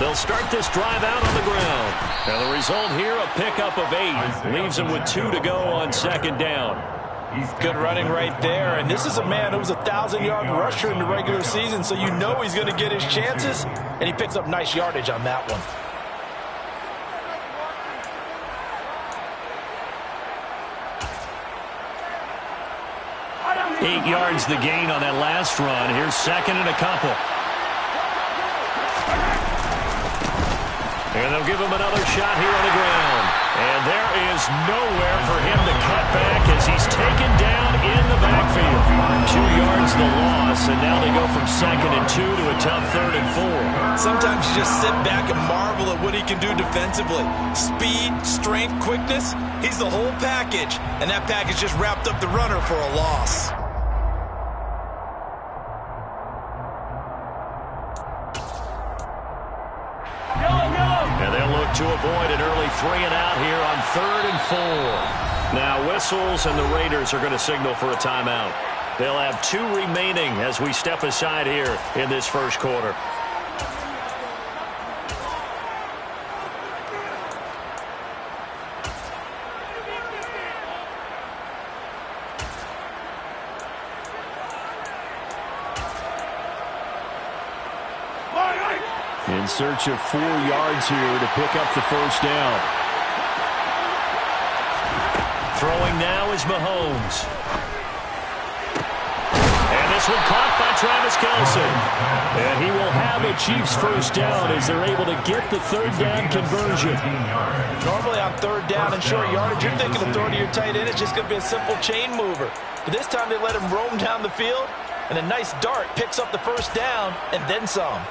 They'll start this drive out on the ground. And the result here, a pickup of 8. Leaves them with 2 to go on second down. Good running right there. And this is a man who was a 1,000-yard rusher in the regular season, so you know he's going to get his chances. And he picks up nice yardage on that one. 8 yards the gain on that last run. Here's second and a couple. And they'll give him another shot here on the ground. And there is nowhere for him to cut back as he's taken down in the backfield. 2 yards the loss, and now they go from second and 2 to a tough third and 4. Sometimes you just sit back and marvel at what he can do defensively. Speed, strength, quickness, he's the whole package. And that package just wrapped up the runner for a loss. And they'll look to avoid an early 3-and-out here on third and 4. Now whistles, and the Raiders are going to signal for a timeout. They'll have 2 remaining as we step aside here in this first quarter. In search of 4 yards here to pick up the first down. Throwing now is Mahomes. And this one caught by Travis Kelce. And he will have a Chiefs first down as they're able to get the third down conversion. Normally on third down and short yardage, you're thinking of throwing to your tight end. It's just going to be a simple chain mover. But this time they let him roam down the field, and a nice dart picks up the first down and then some.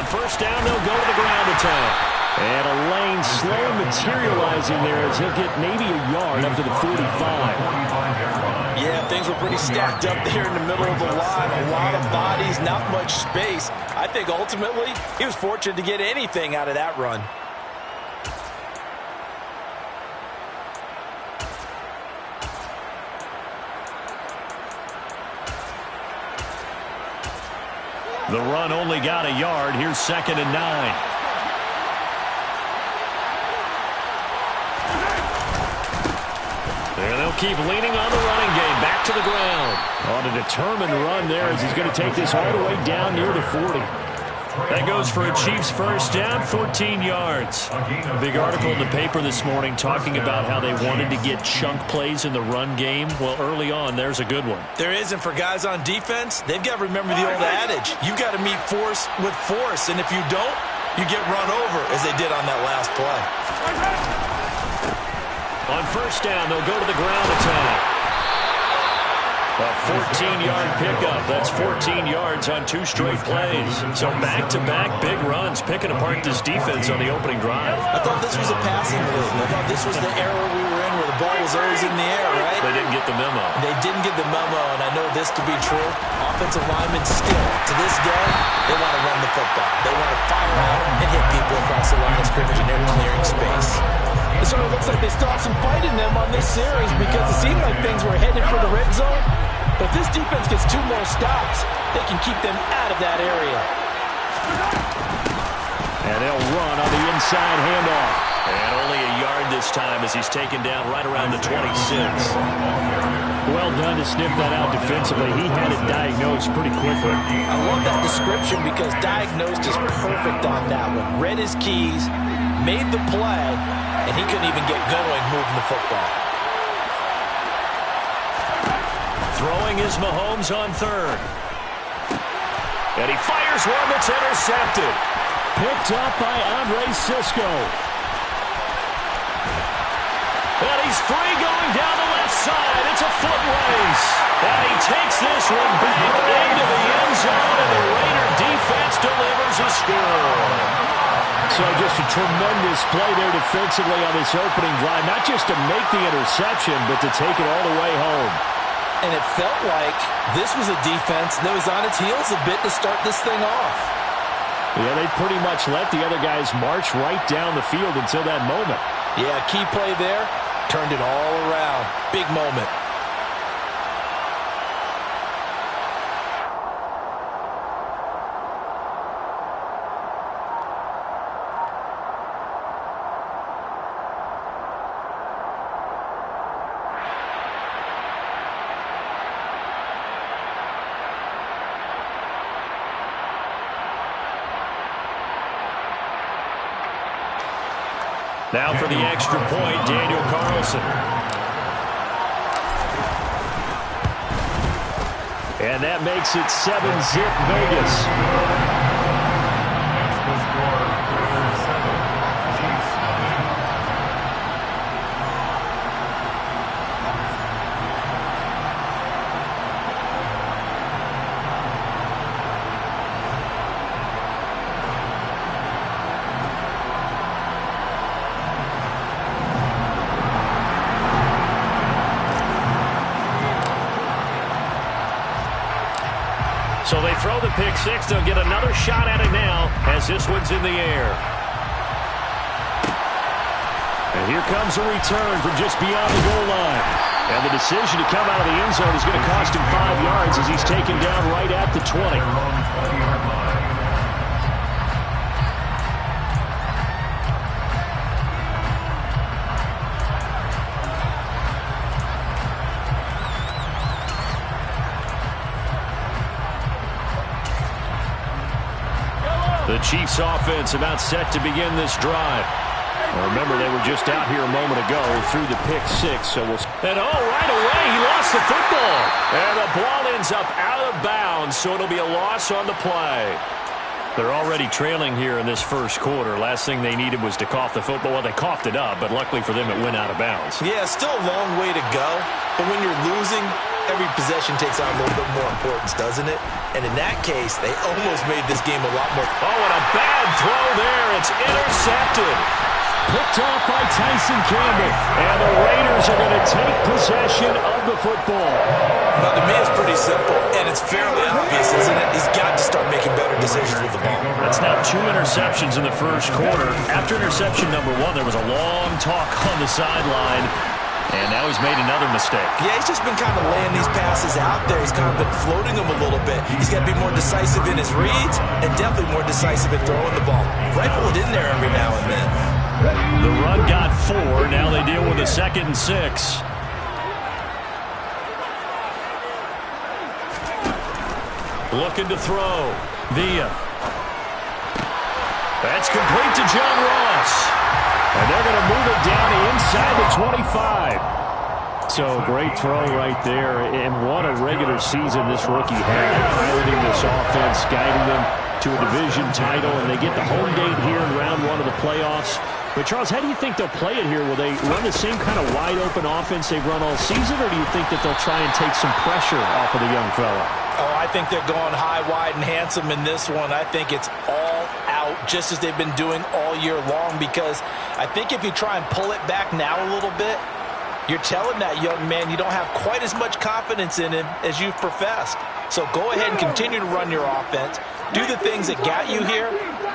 First down, they'll go to the ground attack. And a lane slow materializing there as he'll get maybe a yard up to the 45. Yeah, things were pretty stacked up there in the middle of the line. A lot of bodies, not much space. I think ultimately he was fortunate to get anything out of that run. The run only got a yard. Here's second and 9. And they'll keep leaning on the running game. Back to the ground. On a determined run there as he's going to take this all the way down near the 40. That goes for a Chiefs first down, 14 yards. A big article in the paper this morning talking about how they wanted to get chunk plays in the run game. Well, early on, there's a good one. There is, and for guys on defense, they've got to remember the old adage. You've got to meet force with force, and if you don't, you get run over, as they did on that last play. On first down, they'll go to the ground attack. A 14-yard pickup. That's 14 yards on 2 straight plays. So back-to-back big runs, picking apart this defense on the opening drive. I thought this was a passing move. I thought this was the era we were in where the ball was always in the air, right? They didn't get the memo. They didn't get the memo, and I know this to be true. Offensive linemen still, to this day, they want to run the football. They want to fire out and hit people across the line of scrimmage, and they're clearing space. It sort of looks like they still have some fight in them on this series because it seemed like things were headed for the red zone. But if this defense gets 2 more stops, they can keep them out of that area. And they'll run on the inside handoff. And only a yard this time as he's taken down right around the 26. Well done to sniff that out defensively. He had it diagnosed pretty quickly. I love that description because diagnosed is perfect on that one. Read his keys, made the play, and he couldn't even get going moving the football. Throwing is Mahomes on third. And he fires one that's intercepted. Picked up by Andre Cisco. And he's free going down the left side. It's a foot race. And he takes this one back into the end zone, and the Raider defense delivers a score. So just a tremendous play there defensively on this opening drive. Not just to make the interception, but to take it all the way home. And it felt like this was a defense that was on its heels a bit to start this thing off. Yeah, they pretty much let the other guys march right down the field until that moment. Yeah, key play there. Turned it all around. Big moment. Now for the extra point, Daniel Carlson. And that makes it 7-zip Vegas. So they throw the pick six. They'll get another shot at it now as this one's in the air. And here comes a return from just beyond the goal line. And the decision to come out of the end zone is going to cost him 5 yards as he's taken down right at the 20. The Chiefs offense about set to begin this drive. Well, remember, they were just out here a moment ago through the pick six. So we'll... And right away, he lost the football. And the ball ends up out of bounds, so it'll be a loss on the play. They're already trailing here in this first quarter. Last thing they needed was to cough the football. Well, they coughed it up, but luckily for them, it went out of bounds. Yeah, still a long way to go. But when you're losing, every possession takes on a little bit more importance, doesn't it? And in that case, they almost made this game a lot more... Oh, and a bad throw there. It's intercepted. Picked off by Tyson Campbell. And the Raiders are going to take possession of the football. Now, to me, it's pretty simple, and it's fairly obvious, isn't it? He's got to start making better decisions with the ball. That's now 2 interceptions in the first quarter. After interception number 1, there was a long talk on the sideline. And now he's made another mistake. Yeah, he's just been kind of laying these passes out there. He's kind of been floating them a little bit. He's got to be more decisive in his reads and definitely more decisive in throwing the ball. Rifle it in there every now and then. The run got 4. Now they deal with a 2nd and 6. Looking to throw. Villa. That's complete to John Ross. And they're going to move it down to inside the 25. So great throw right there. And what a regular season this rookie had. Piloting this offense, guiding them to a division title. And they get the home date here in round 1 of the playoffs. But, Charles, how do you think they'll play it here? Will they run the same kind of wide-open offense they've run all season, or do you think that they'll try and take some pressure off of the young fella? Oh, I think they're going high, wide, and handsome in this one. I think it's all out, just as they've been doing all year long, because I think if you try and pull it back now a little bit, you're telling that young man you don't have quite as much confidence in him as you've professed. So go ahead and continue to run your offense. Do the things that got you here.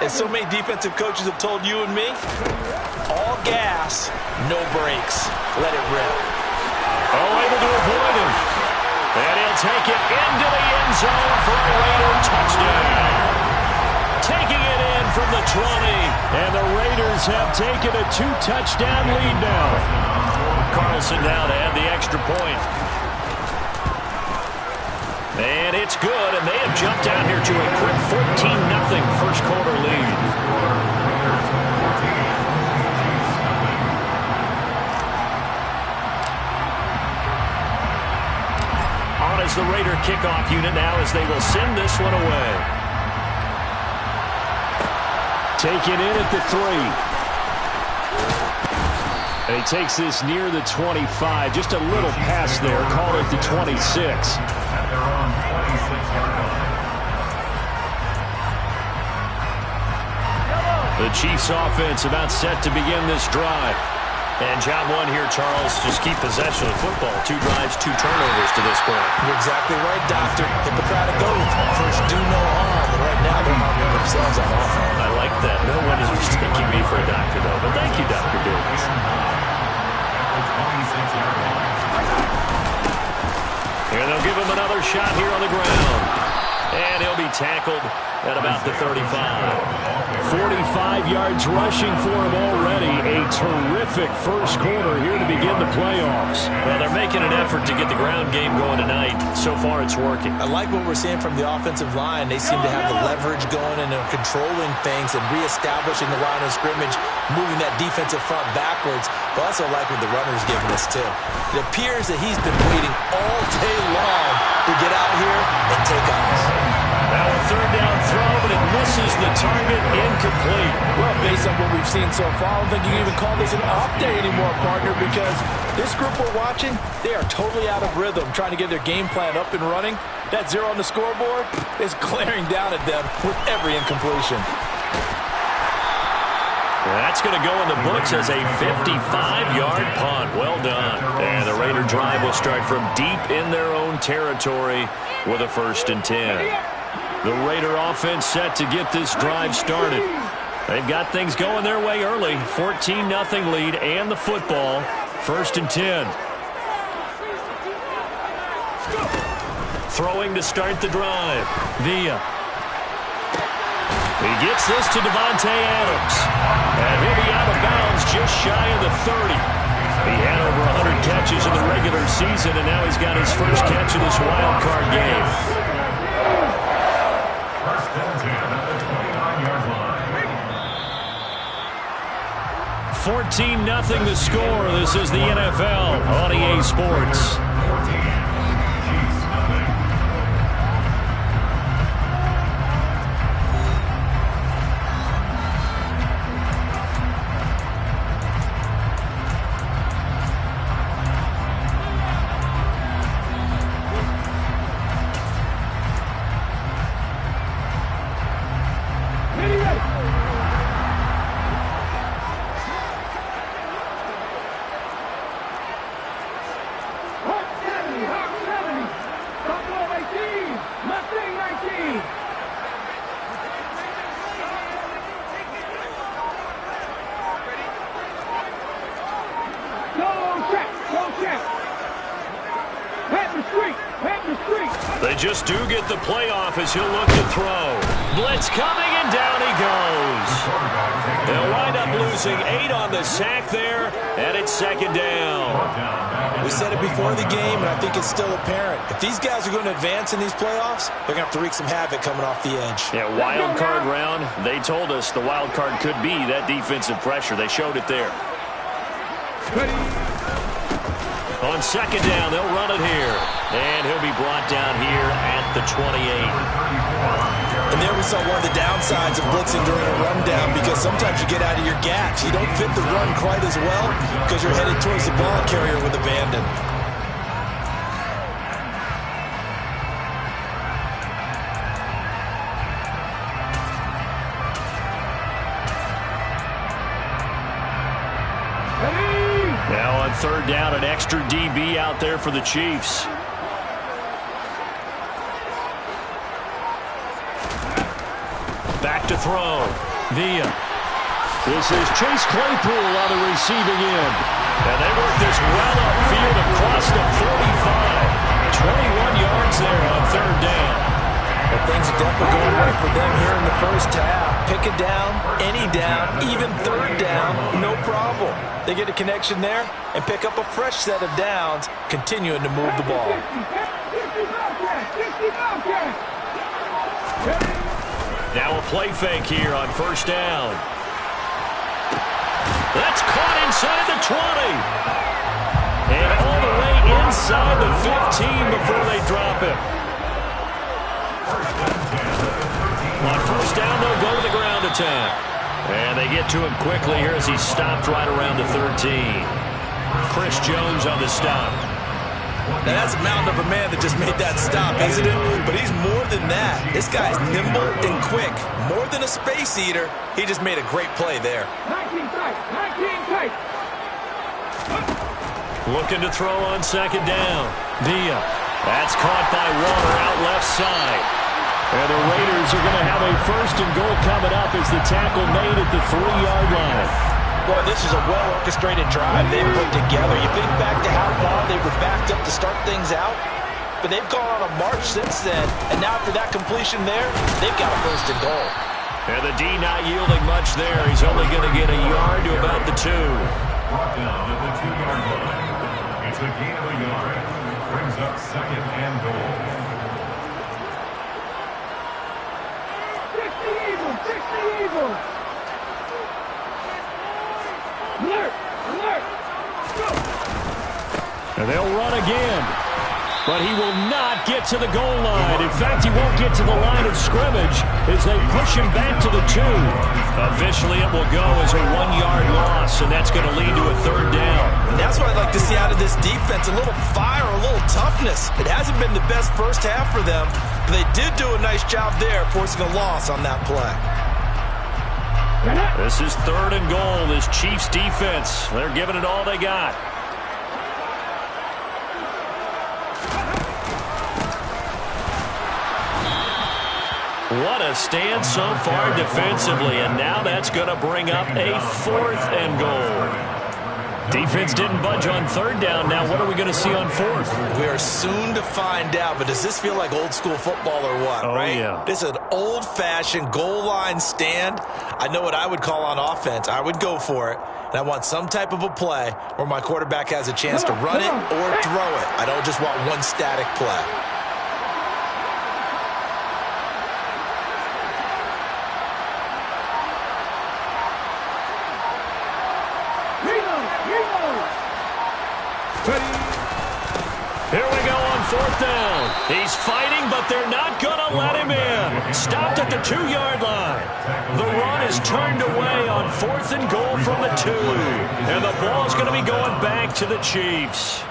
As so many defensive coaches have told you and me, all gas, no brakes. Let it rip. Oh, able to avoid him. And he'll take it into the end zone for a Raider touchdown. Taking it in from the 20. And the Raiders have taken a 2-touchdown lead now. Carlson now to add the extra point. And it's good, and they have jumped out here to a quick 14-0 first quarter lead. On as the Raider kickoff unit now as they will send this one away. Taken in at the 3. And he takes this near the 25. Just a little pass there. Call it the 26. The Chiefs offense about set to begin this drive. And job 1 here, Charles, just keep possession of the football. 2 drives, 2 turnovers to this point. You're exactly right, Doctor. Hippocratic oath. First, do no harm. Right now, harming themselves on offense. I like that. No one is mistaking me for a doctor, though. But thank you, Dr. Davis. And they'll give him another shot here on the ground. And he'll be tackled at about the 35. 45 yards rushing for him already. A terrific first quarter here to begin the playoffs. Well, they're making an effort to get the ground game going tonight. So far, it's working. I like what we're seeing from the offensive line. They seem to have the leverage going and they're controlling things and reestablishing the line of scrimmage, moving that defensive front backwards. But also like what the runner's giving us, too. It appears that he's been waiting all day long to get out here and take off. Now a third down throw, but it misses the target, incomplete. Well, based on what we've seen so far, I don't think you can even call this an off day anymore, partner, because this group we're watching, they are totally out of rhythm, trying to get their game plan up and running. That 0 on the scoreboard is glaring down at them with every incompletion. That's going to go in the books as a 55-yard punt. Well done. And the Raider drive will start from deep in their own territory with a 1st and 10. The Raider offense set to get this drive started. They've got things going their way early. 14-0 lead and the football. 1st and 10. Throwing to start the drive. Villa. He gets this to Davante Adams. And he'll be out of bounds just shy of the 30. He had over 100 catches in the regular season, and now he's got his first catch of this wild card game. 14-0 the score. This is the NFL on EA Sports. They just do get the playoff as he'll look to throw. Blitz coming, and down he goes. They'll wind up losing 8 on the sack there, and it's 2nd down. We said it before the game, and I think it's still apparent. If these guys are going to advance in these playoffs, they're going to have to wreak some havoc coming off the edge. Yeah, wild card round. They told us the wild card could be that defensive pressure. They showed it there. On 2nd down, they'll run it here. And he'll be brought down here at the 28. And there we saw one of the downsides of blitzing during a rundown, because sometimes you get out of your gaps. You don't fit the run quite as well because you're headed towards the ball carrier with abandon. Now on 3rd down, an extra DB out there for the Chiefs. Back to throw. Villa. This is Chase Claypool on the receiving end. And they work this well upfield across the 45. 21 yards there on 3rd down. But things are definitely going right for them here in the first half. Pick it down, any down, even 3rd down, no problem. They get a connection there and pick up a fresh set of downs, continuing to move the ball. Now a play fake here on 1st down. That's caught inside the 20. And all the way inside the 15 before they drop him. On 1st down, they'll go to the ground attack. And they get to him quickly here as he's stopped right around the 13. Chris Jones on the stop. Now, that's a mountain of a man that just made that stop, isn't it? But he's more than that. This guy's nimble and quick. More than a space eater, he just made a great play there. 19 tight, 19 tight. Looking to throw on 2nd down. Villa. That's caught by Waller out left side. And the Raiders Eagles are going to have a first and goal coming up as the tackle made at the 3-yard line. Boy, this is a well-orchestrated drive they've put together. You think back to how far they were backed up to start things out, but they've gone on a march since then. And now after that completion there, they've got a first and goal. And the D not yielding much there. He's only going to get a yard to about the 2. Brought down at the 2-yard line. It's a gain of a yard. Brings up second and goal. Fix the Eagles! Fix the Eagles! Alert! Alert! Go! And they'll run again. But he will not get to the goal line. In fact, he won't get to the line of scrimmage as they push him back to the 2. Officially, it will go as a 1-yard loss, and that's going to lead to a 3rd down. And that's what I'd like to see out of this defense, a little fire, a little toughness. It hasn't been the best first half for them, but they did do a nice job there forcing a loss on that play. This is 3rd and goal. This Chiefs defense, they're giving it all they got. What a stand so far defensively, and now that's going to bring up a 4th and goal. Defense didn't budge on 3rd down. Now what are we going to see on 4th? We are soon to find out, but does this feel like old school football or what, right? Yeah. This is an old-fashioned goal line stand. I know what I would call on offense. I would go for it, and I want some type of a play where my quarterback has a chance to run it or throw it. I don't just want one static play. Here we go on 4th down. He's fighting, but they're not going to let him in. Stopped at the 2-yard line. The run is turned away on 4th and goal from the 2. And the ball's going to be going back to the Chiefs.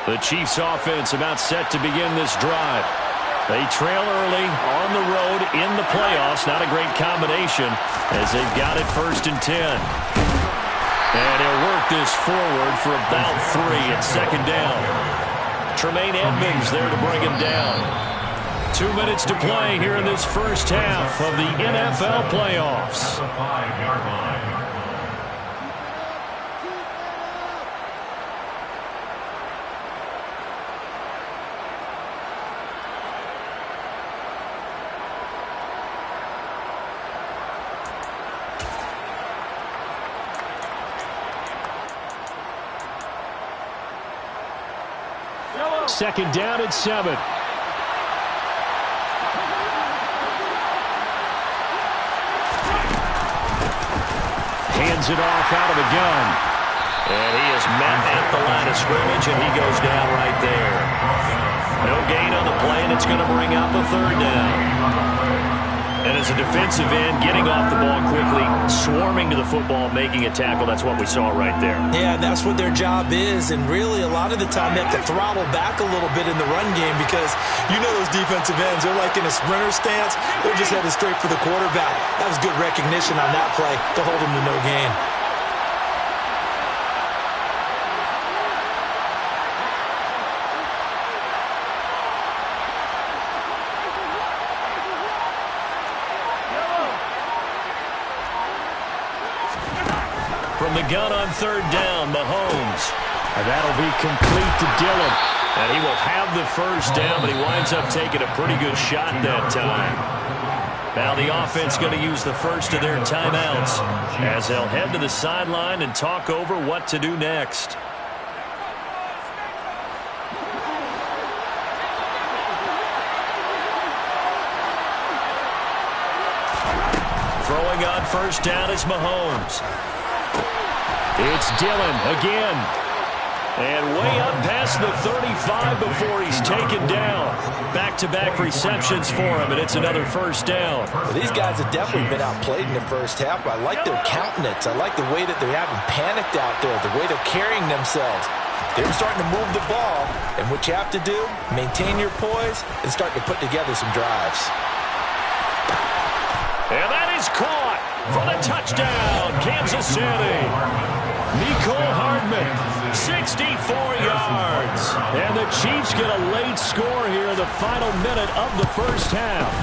The Chiefs offense about set to begin this drive. They trail early on the road in the playoffs. Not a great combination as they've got it 1st and 10. And he'll work this forward for about 3 at 2nd down. Tremaine Edmonds there to bring him down. 2 minutes to play here in this first half of the NFL playoffs. The 5-yard line. Second down at 7. Hands it off out of the gun. And he is met at the line of scrimmage, and he goes down right there. No gain on the play, and it's going to bring up a 3rd down. And as a defensive end, getting off the ball quickly, swarming to the football, making a tackle, that's what we saw right there. Yeah, that's what their job is, and really a lot of the time they have to throttle back a little bit in the run game because you know those defensive ends, they're like in a sprinter stance, they're just headed straight for the quarterback. That was good recognition on that play to hold him to no gain. From the gun on 3rd down, Mahomes. And that'll be complete to Dillon. And he will have the 1st down, but he winds up taking a pretty good shot that time. Now the offense going to use the first of their timeouts as they'll head to the sideline and talk over what to do next. Throwing on 1st down is Mahomes. It's Dillon again. And way up past the 35 before he's taken down. Back-to-back receptions for him, and it's another 1st down. Well, these guys have definitely been outplayed in the first half, but I like their countenance. I like the way that they haven't panicked out there, the way they're carrying themselves. They're starting to move the ball, and what you have to do, maintain your poise and start to put together some drives. And that is caught for the touchdown, Kansas City. Mecole Hardman, 64 yards. And the Chiefs get a late score here in the final minute of the first half.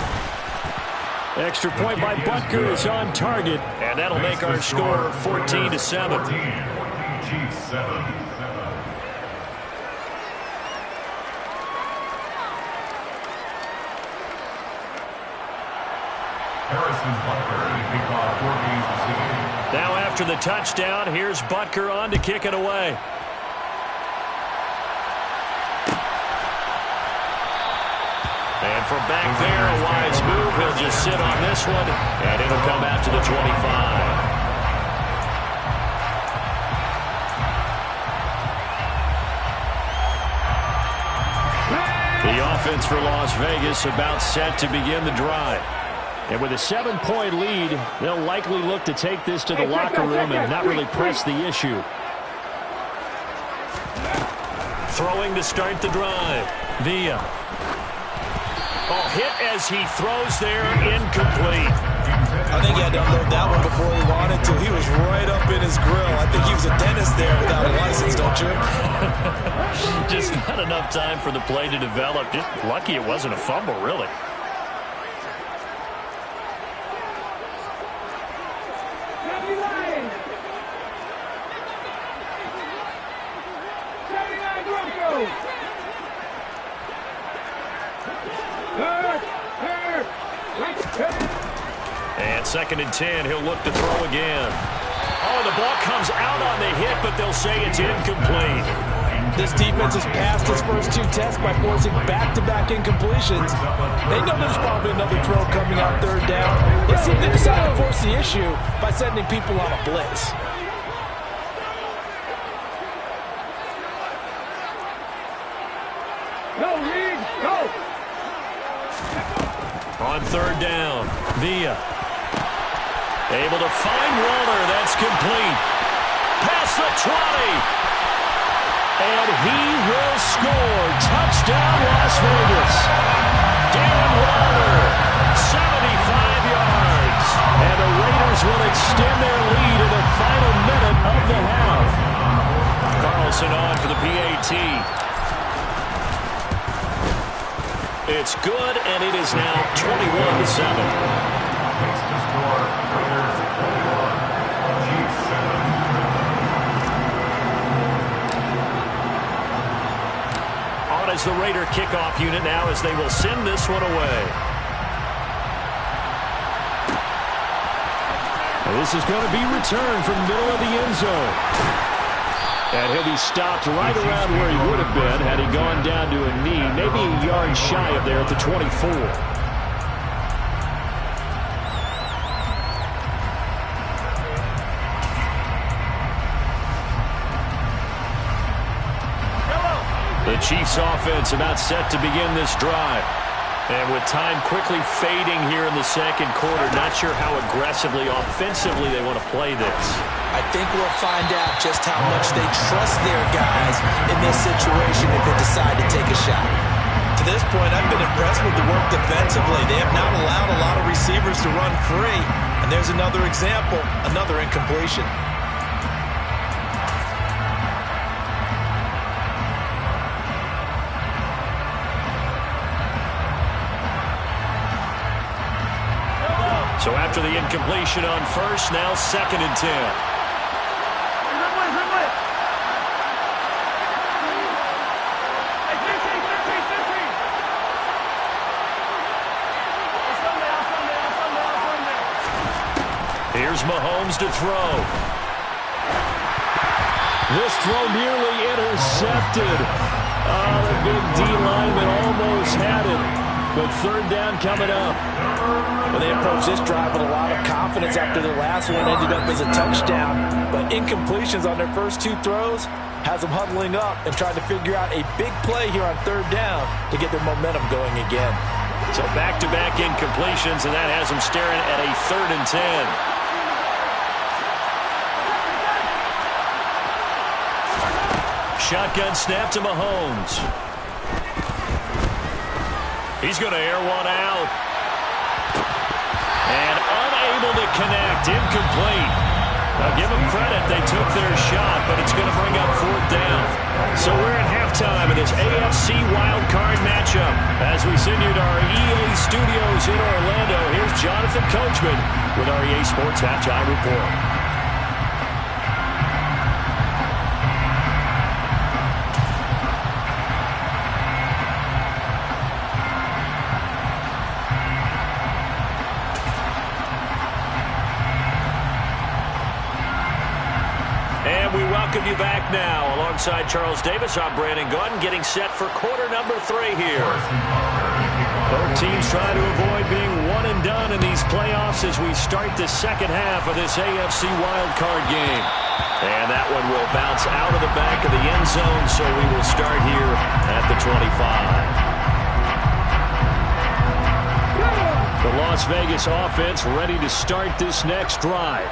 Extra point by Butker is on target, and that'll make our score 14-7. 14, Chiefs 7. Harrison Butker to kick off 4 games received. Now after the touchdown, here's Butker on to kick it away. And from back there, a wise move. He'll just sit on this one, and it'll come out to the 25. The offense for Las Vegas about set to begin the drive. And with a 7-point lead, they'll likely look to take this to the locker room and not really press the issue. Throwing to start the drive. Villa. Oh, hit as he throws there, incomplete. I think he had to unload that one before he wanted to. He was right up in his grill. I think he was a dentist there without a license, don't you? Just not enough time for the play to develop. Just lucky it wasn't a fumble, really. And 2nd and 10, he'll look to throw again. Oh, the ball comes out on the hit, but they'll say it's incomplete. This defense has passed its first 2 tests by forcing back-to-back incompletions. They know there's probably another throw coming out 3rd down. Let's see if they decide to force the issue by sending people on a blitz. Go, Reed, go! On 3rd down, Villa. Able to find Waller. That's complete. Past the 20. And he will score. Touchdown, Las Vegas. Darren Waller, 75 yards. And the Raiders will extend their lead in the final minute of the half. Carlson on for the PAT. It's good, and it is now 21-7. Makes the score Raiders 21, Chiefs 7. On as the Raider kickoff unit now as they will send this one away. This is going to be returned from middle of the end zone. And he'll be stopped right around where he would have been had he gone down to a knee, maybe a yard shy of there at the 24. The Chiefs offense about set to begin this drive. And with time quickly fading here in the 2nd quarter, not sure how aggressively, offensively they want to play this. I think we'll find out just how much they trust their guys in this situation if they decide to take a shot. To this point, I've been impressed with the work defensively. They have not allowed a lot of receivers to run free. And there's another example, another incompletion. So after the incompletion on 1st, now 2nd and 10. Here's Mahomes to throw. This throw nearly intercepted. Oh, the big D lineman almost had it. But 3rd down coming up. Well, they approached this drive with a lot of confidence after the last one ended up as a touchdown. But incompletions on their first 2 throws has them huddling up and trying to figure out a big play here on 3rd down to get their momentum going again. So back-to-back incompletions, and that has them staring at a 3rd and 10. shotgun snap to Mahomes. He's going to air one out. And unable to connect. Incomplete. Now give them credit. They took their shot, but it's going to bring up 4th down. So we're at halftime of this AFC wildcard matchup. As we send you to our EA studios in Orlando, here's Jonathan Coachman with our EA Sports Halftime Report. Welcome you back now. Alongside Charles Davis, I'm Brandon Gaudin, getting set for quarter number 3 here. Both teams trying to avoid being one and done in these playoffs as we start the second half of this AFC wildcard game. And that one will bounce out of the back of the end zone, so we will start here at the 25. The Las Vegas offense ready to start this next drive.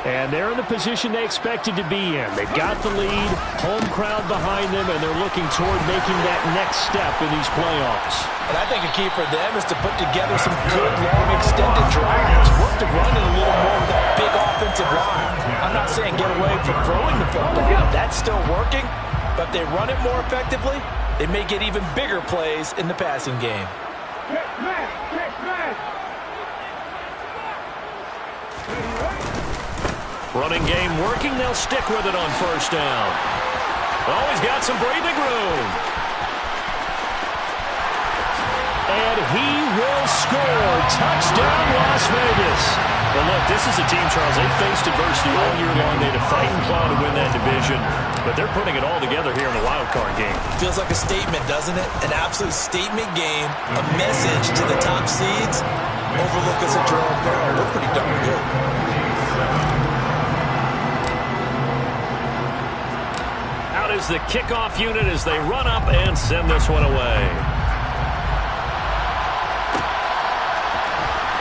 And they're in the position they expected to be in. They've got the lead, home crowd behind them, and they're looking toward making that next step in these playoffs. And I think a key for them is to put together some good, long, extended drives. Work to run it a little more with that big offensive line. I'm not saying get away from throwing the football. That's still working. But if they run it more effectively, they may get even bigger plays in the passing game. Running game working. They'll stick with it on 1st down. Oh, he's got some breathing room. And he will score. Touchdown, Las Vegas. Well, look, this is a team, Charles, they faced adversity all year long. They had to fight and claw to win that division. But they're putting it all together here in the wild card game. Feels like a statement, doesn't it? An absolute statement game. A message to the top seeds. Overlook us at Jerome Powell. We're pretty darn good. Is the kickoff unit as they run up and send this one away.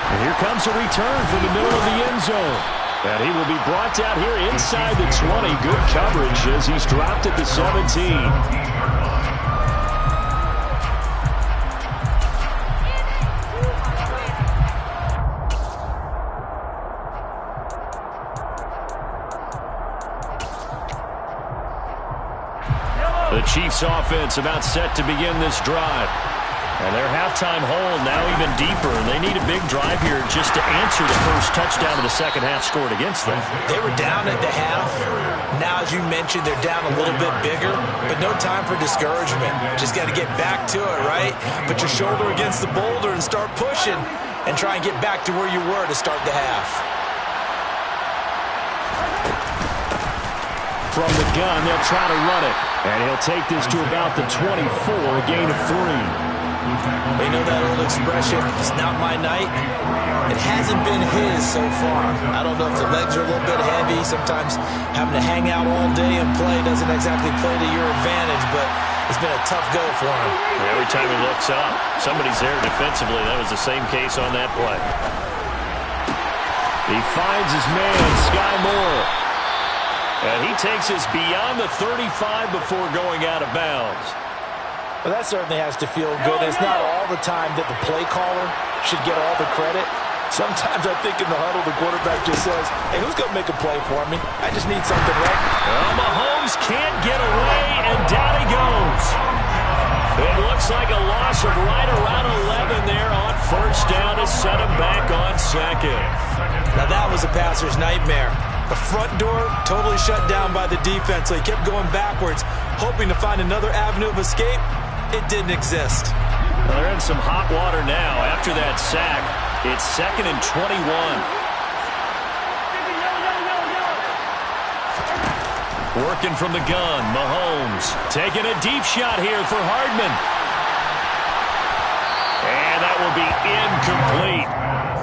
And here comes a return from the middle of the end zone. And he will be brought down here inside the 20. Good coverage as he's dropped at the 17. The Chiefs offense about set to begin this drive. And their halftime hole now even deeper. And they need a big drive here just to answer the first touchdown of the second half scored against them. They were down at the half. Now, as you mentioned, they're down a little bit bigger. But no time for discouragement. Just got to get back to it, right? Put your shoulder against the boulder and start pushing. And try and get back to where you were to start the half. From the gun, they'll try to run it. And he'll take this to about the 24, a gain of 3. They know that old expression, it's not my night. It hasn't been his so far. I don't know if the legs are a little bit heavy. Sometimes having to hang out all day and play doesn't exactly play to your advantage, but it's been a tough go for him. Every time he looks up, somebody's there defensively. That was the same case on that play. He finds his man, Sky Moore. And he takes us beyond the 35 before going out of bounds. Well, that certainly has to feel good. It's not all the time that the play caller should get all the credit. Sometimes I think in the huddle, the quarterback just says, hey, who's going to make a play for me? I just need something right. Well, Mahomes can't get away, and down he goes. It looks like a loss of right around 11 there on 1st down to set him back on 2nd. Now that was a passer's nightmare. The front door totally shut down by the defense, so he kept going backwards, hoping to find another avenue of escape. It didn't exist. Well, they're in some hot water now after that sack. It's 2nd and 21. Working from the gun, Mahomes taking a deep shot here for Hardman. And that will be incomplete.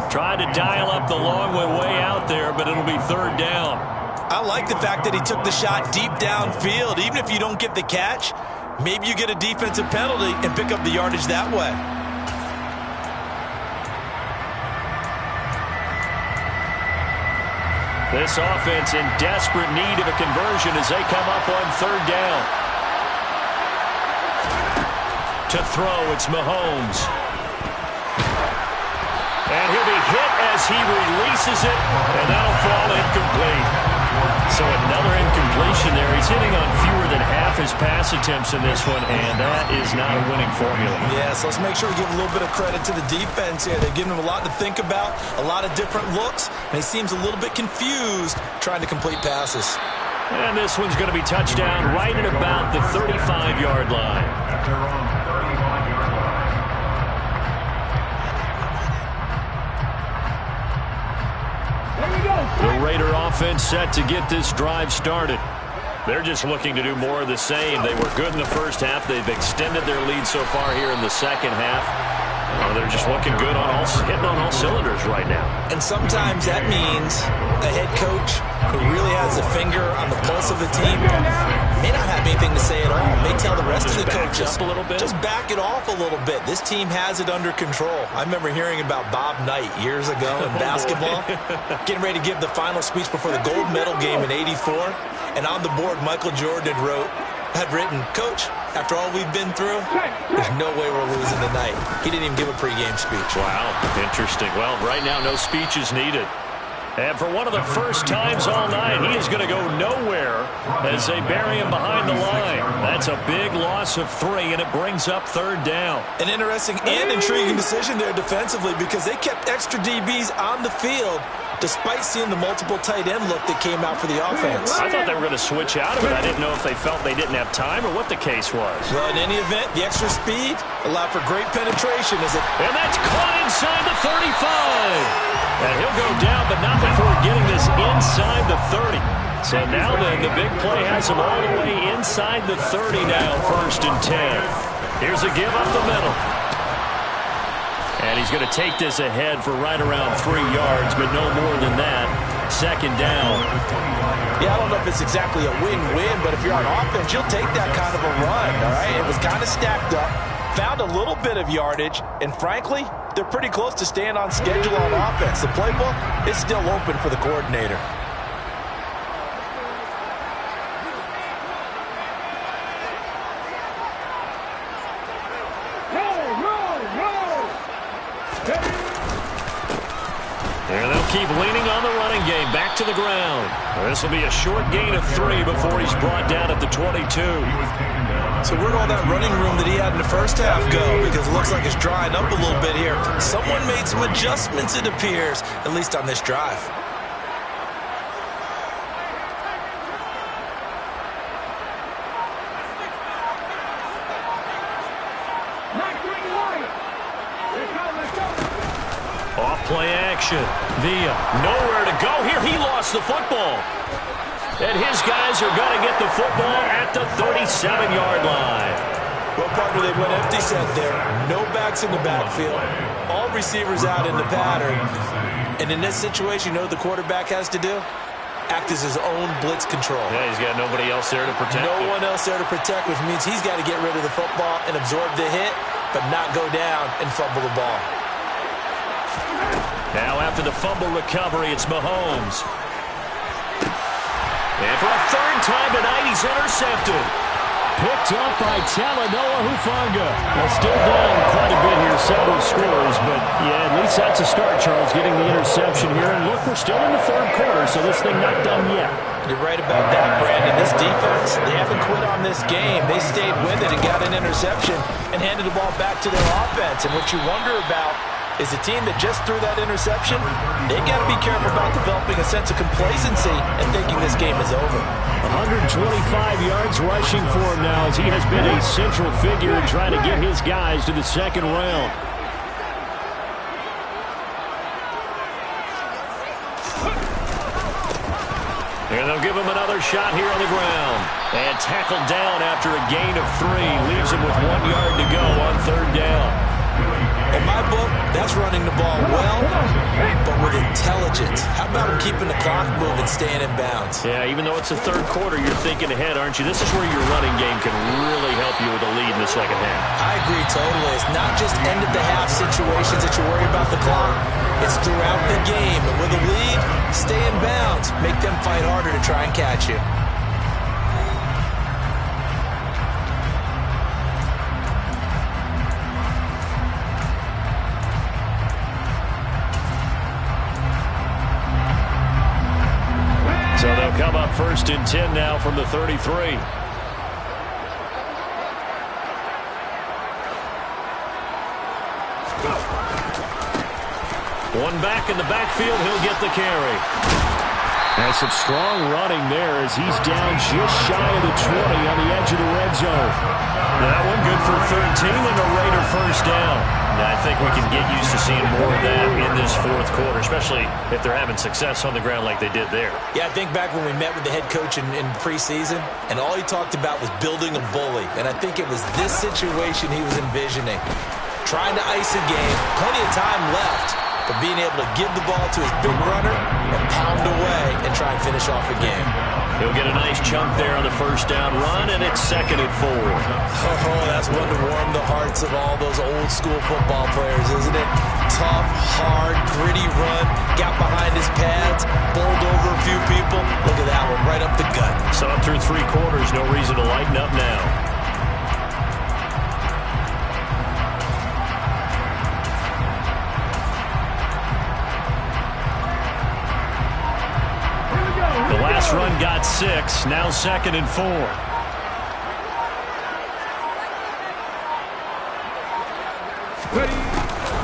Trying to dial up the long way out there, but it'll be 3rd down. I like the fact that he took the shot deep downfield. Even if you don't get the catch, maybe you get a defensive penalty and pick up the yardage that way. This offense in desperate need of a conversion as they come up on 3rd down. To throw, it's Mahomes. And he'll be hit as he releases it, and that'll fall incomplete. So another incompletion there. He's hitting on fewer than half his pass attempts in this one, and that is not a winning formula. Yes, let's make sure we give a little bit of credit to the defense here. They've given him a lot to think about, a lot of different looks, and he seems a little bit confused trying to complete passes. And this one's going to be touchdown right at about the 35-yard line. After on 35-yard line. The Raider offense set to get this drive started. They're just looking to do more of the same. They were good in the first half. They've extended their lead so far here in the second half. They're just looking good hitting on all cylinders right now. And sometimes that means a head coach who really has a finger on the pulse of the team may not have anything to say at all. May tell the rest of the coaches, up a little bit. Just back it off a little bit. This team has it under control. I remember hearing about Bob Knight years ago in basketball, getting ready to give the final speech before the gold medal game in '84. And on the board, Michael Jordan had written, "Coach, after all we've been through, there's no way we're losing tonight." He didn't even give a pregame speech. Wow, interesting. Well, right now, no speech is needed. And for one of the first times all night, he is going to go nowhere as they bury him behind the line. That's a big loss of 3, and it brings up 3rd down. An interesting and intriguing decision there defensively because they kept extra DBs on the field despite seeing the multiple tight end look that came out for the offense. I thought they were going to switch out of it. I didn't know if they felt they didn't have time or what the case was. Well, in any event, the extra speed allowed for great penetration. And that's caught inside the 35. And he'll go down, but not before getting this inside the 30. So now then, the big play has him all the way inside the 30 now, 1st and 10. Here's a give up the middle. And he's going to take this ahead for right around 3 yards, but no more than that. 2nd down. Yeah, I don't know if it's exactly a win-win, but if you're on offense, you'll take that kind of a run, all right? It was kind of stacked up, found a little bit of yardage, and frankly, they're pretty close to staying on schedule on offense. The playbook is still open for the coordinator. And they'll keep leaning on the running game. Back to the ground. This will be a short gain of 3 before he's brought down at the 22. So where'd all that running room that he had in the first half go? Because it looks like it's drying up a little bit here. Someone made some adjustments, it appears, at least on this drive. Off play action. Villa nowhere to go here. He lost the football. And his guys are going to get the football at the 37-yard line. Well, partner, they went empty set there. No backs in the backfield. All receivers out in the pattern. And in this situation, you know what the quarterback has to do? Act as his own blitz control. Yeah, he's got nobody else there to protect him. No one else there to protect, which means he's got to get rid of the football and absorb the hit, but not go down and fumble the ball. Now after the fumble recovery, it's Mahomes. And for a 3rd time tonight, he's intercepted. Picked up by Talanoa Hufanga. Well, still down quite a bit here, several scores, but yeah, at least that's a start, Charles, getting the interception here. And look, we're still in the 3rd quarter, so this thing not done yet. You're right about that, Brandon. This defense, they haven't quit on this game. They stayed with it and got an interception and handed the ball back to their offense. And what you wonder about is the team that just threw that interception, they got to be careful about developing a sense of complacency and thinking this game is over. 125 yards rushing for him now as he has been a central figure in trying to get his guys to the 2nd round. And they'll give him another shot here on the ground. And tackled down after a gain of 3. Leaves him with 1 yard to go on 3rd down. In my book, that's running the ball well, but with intelligence. How about him keeping the clock moving, staying in bounds? Yeah, even though it's the 3rd quarter, you're thinking ahead, aren't you? This is where your running game can really help you with a lead in the 2nd half. I agree totally. It's not just end-of-the-half situations that you worry about the clock. It's throughout the game. And with a lead, stay in bounds. Make them fight harder to try and catch you. 1st and 10 now from the 33. One back in the backfield. He'll get the carry. And some strong running there as he's down just shy of the 20 on the edge of the red zone. That one good for 13 and a Raider first down. Now, I think we can get used to seeing more of that in this fourth quarter, especially if they're having success on the ground like they did there. Yeah, I think back when we met with the head coach in preseason, and all he talked about was building a bully. And I think it was this situation he was envisioning. Trying to ice a game, plenty of time left, but being able to give the ball to his big runner and pound away and try and finish off a game. He'll get a nice chunk there on the first down run, and it's 2nd and 4. Oh, that's one to warm the hearts of all those old school football players, isn't it? Tough, hard, gritty run, got behind his pads, bowled over a few people. Look at that one, right up the gut. So up through 3 quarters, no reason to lighten up now. The last run got 6, now 2nd and 4.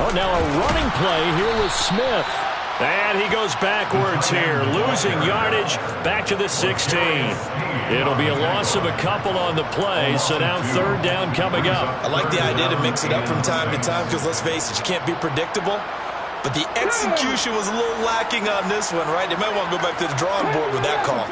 Oh, now a running play here with Smith. And he goes backwards here, losing yardage back to the 16. It'll be a loss of a couple on the play, so now 3rd down coming up. I like the idea to mix it up from time to time because, let's face it, you can't be predictable. But the execution was a little lacking on this one, right? They might want to go back to the drawing board with that call.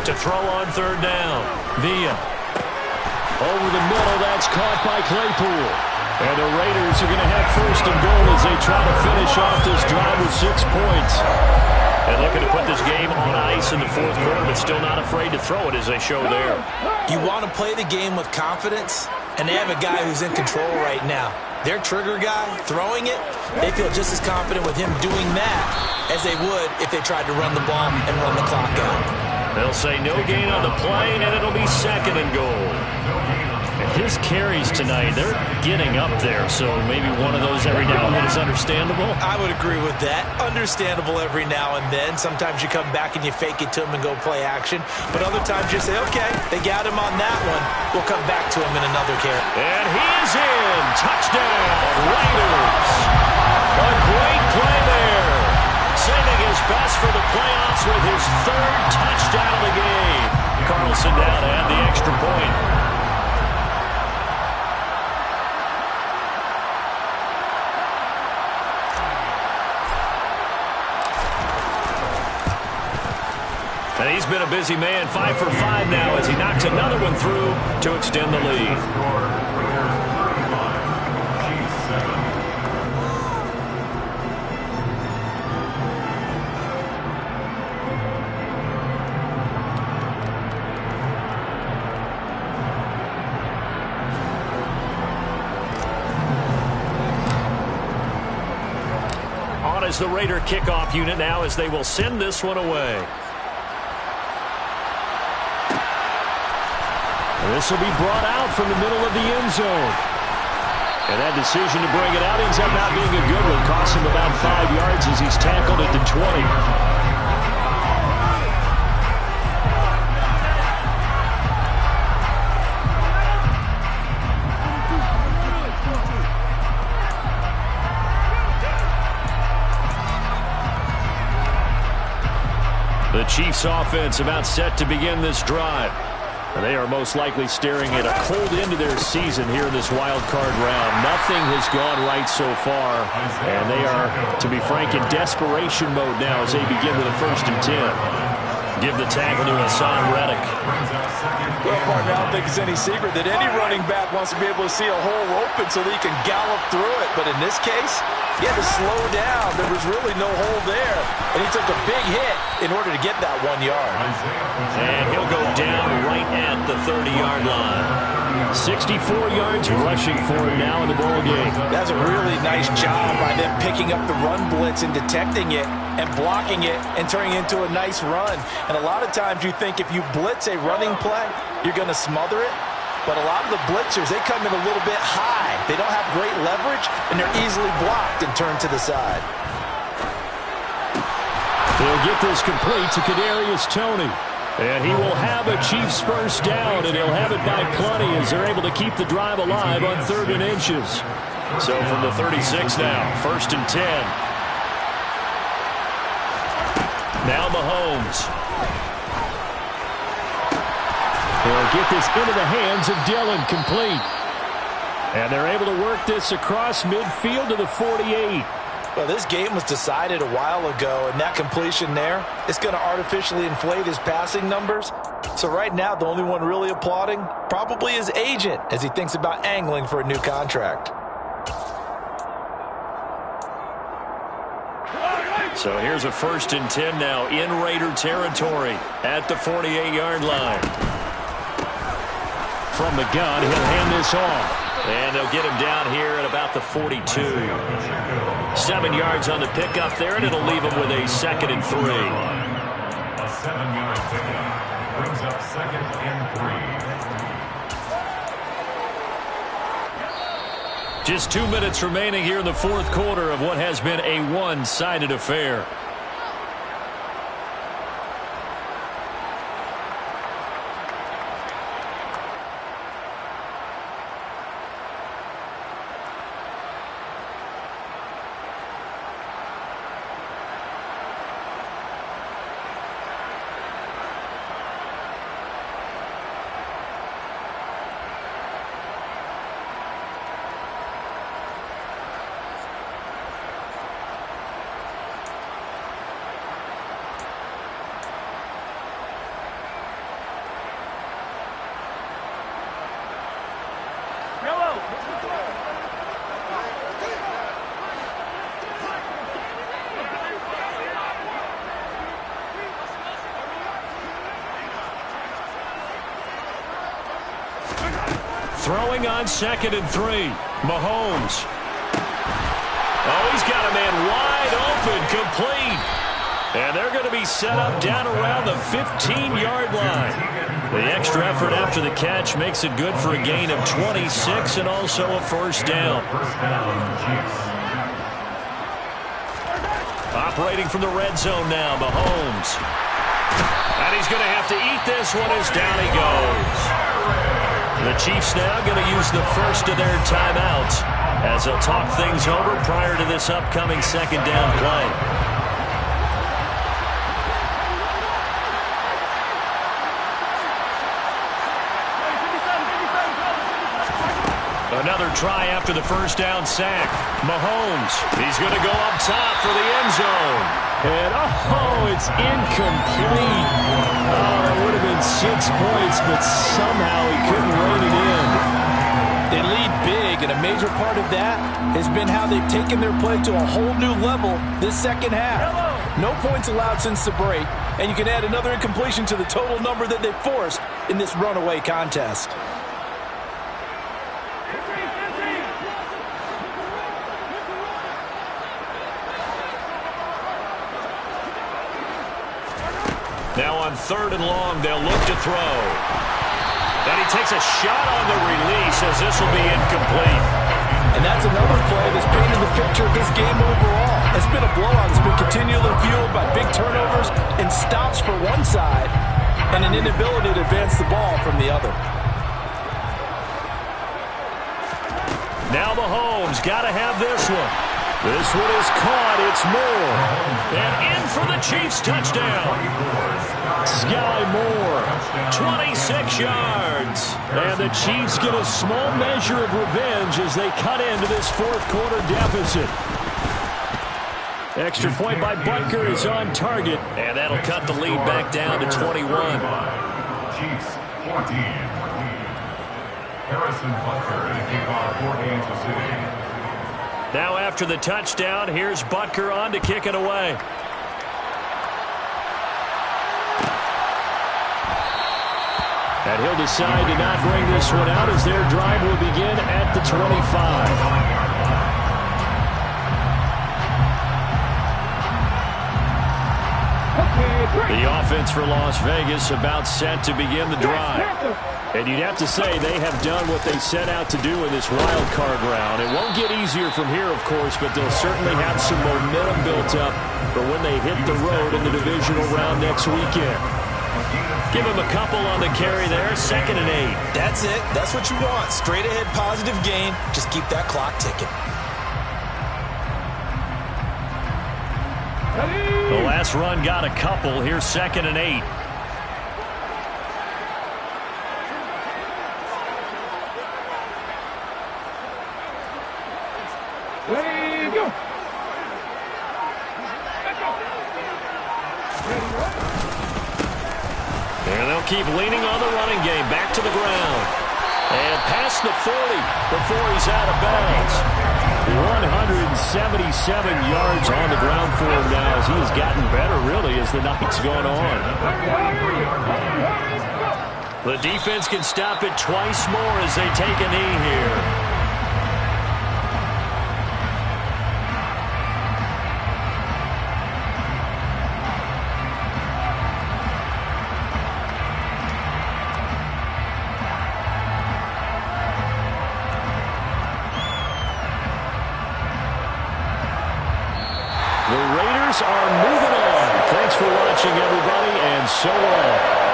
To throw on 3rd down. Villa. Over the middle, that's caught by Claypool. And the Raiders are going to have 1st and goal as they try to finish off this drive with 6 points. And looking to put this game on ice in the 4th quarter, but still not afraid to throw it as they show there. You want to play the game with confidence, and they have a guy who's in control right now. Their trigger guy, throwing it, they feel just as confident with him doing that as they would if they tried to run the ball and run the clock out. They'll say no gain on the play, and it'll be 2nd and goal. His carries tonight, they're getting up there, so maybe one of those every now and then is understandable. I would agree with that. Understandable every now and then. Sometimes you come back and you fake it to him and go play action. But other times you say, okay, they got him on that one. We'll come back to him in another carry. And he is in. Touchdown, Raiders. A great play there. Saving his best for the playoffs with his 3rd touchdown of the game. Carlson now to add the extra point. And he's been a busy man, 5 for 5 now as he knocks another one through to extend the lead. On is the Raider kickoff unit now as they will send this one away. This will be brought out from the middle of the end zone. And that decision to bring it out ends up not being a good one. Costs him about 5 yards as he's tackled at the 20. The Chiefs offense about set to begin this drive. They are most likely staring at a cold end of their season here in this wild card round. Nothing has gone right so far, and they are, to be frank, in desperation mode now as they begin with a 1st and 10. Give the tackle to Hassan Reddick. Well, partner, I don't think it's any secret that any running back wants to be able to see a hole open so that he can gallop through it. But in this case, he had to slow down. There was really no hole there. And he took a big hit in order to get that 1 yard. And he'll go down right at the 30-yard line. 64 yards rushing for him now in the ball game. That's a really nice job by them picking up the run blitz and detecting it and blocking it and turning it into a nice run. And a lot of times you think if you blitz a running play, you're going to smother it. but a lot of the blitzers, they come in a little bit high. They don't have great leverage, and they're easily blocked and turned to the side. He'll get this complete to Kadarius Toney. And he will have a Chiefs first down, and he'll have it by plenty as they're able to keep the drive alive on 3rd and inches. So from the 36 now, 1st and 10. Now Mahomes. He'll get this into the hands of Dillon, complete. And they're able to work this across midfield to the 48. Well, this game was decided a while ago, and that completion there is going to artificially inflate his passing numbers. So right now, the only one really applauding probably his agent as he thinks about angling for a new contract. So here's a 1st and 10 now in Raider territory at the 48-yard line. From the gun, he'll hand this off. And they'll get him down here at about the 42. 7 yards on the pickup there, and it'll leave him with a 2nd and 3. A 7-yard pickup brings up 2nd and 3. Just 2 minutes remaining here in the 4th quarter of what has been a one-sided affair. Throwing on 2nd and 3. Mahomes. Oh, he's got a man wide open, complete. And they're going to be set up down around the 15-yard line. The extra effort after the catch makes it good for a gain of 26 and also a 1st down. Operating from the red zone now, Mahomes. And he's going to have to eat this one as down he goes. The Chiefs now going to use the first of their timeouts as they'll talk things over prior to this upcoming 2nd down play. Another try after the 1st down sack. Mahomes, he's going to go up top for the end zone. And, oh, it's incomplete. Oh, that would have been 6 points, but somehow he couldn't rein it in. They lead big, and a major part of that has been how they've taken their play to a whole new level this 2nd half. No points allowed since the break, and you can add another incompletion to the total number that they forced in this runaway contest. Now on 3rd and long, they'll look to throw. And he takes a shot on the release as this will be incomplete. And that's another play that's painted the picture of this game overall. It's been a blowout. It's been continually fueled by big turnovers and stops for one side and an inability to advance the ball from the other. Now Mahomes got to have this one. This one is caught. It's Moore. And in for the Chiefs touchdown. Sky Moore, 26 yards. And the Chiefs get a small measure of revenge as they cut into this 4th quarter deficit. Extra point by Butker is on target. And that'll cut the lead back down to 21. Chiefs 14. Harrison Butker to kick off for Kansas City. Now after the touchdown, here's Butker on to kick it away. And he'll decide to not bring this one out as their drive will begin at the 25. Okay. The offense for Las Vegas about set to begin the drive. And you'd have to say they have done what they set out to do in this wild card round. It won't get easier from here, of course, but they'll certainly have some momentum built up for when they hit the road in the divisional round next weekend. Give him a couple on the carry there, 2nd and 8. That's it. That's what you want. Straight ahead positive gain. Just keep that clock ticking. The last run got a couple. Here's 2nd and 8. Ready, go. And they'll keep leaning on the running game. Back to the ground. And past the 40 before he's out of bounds. 177 yards on the ground for him now as he has gotten better, really, as the night's gone on. The defense can stop it twice more as they take a knee here. The Raiders are moving on. Thanks for watching, everybody, and so long.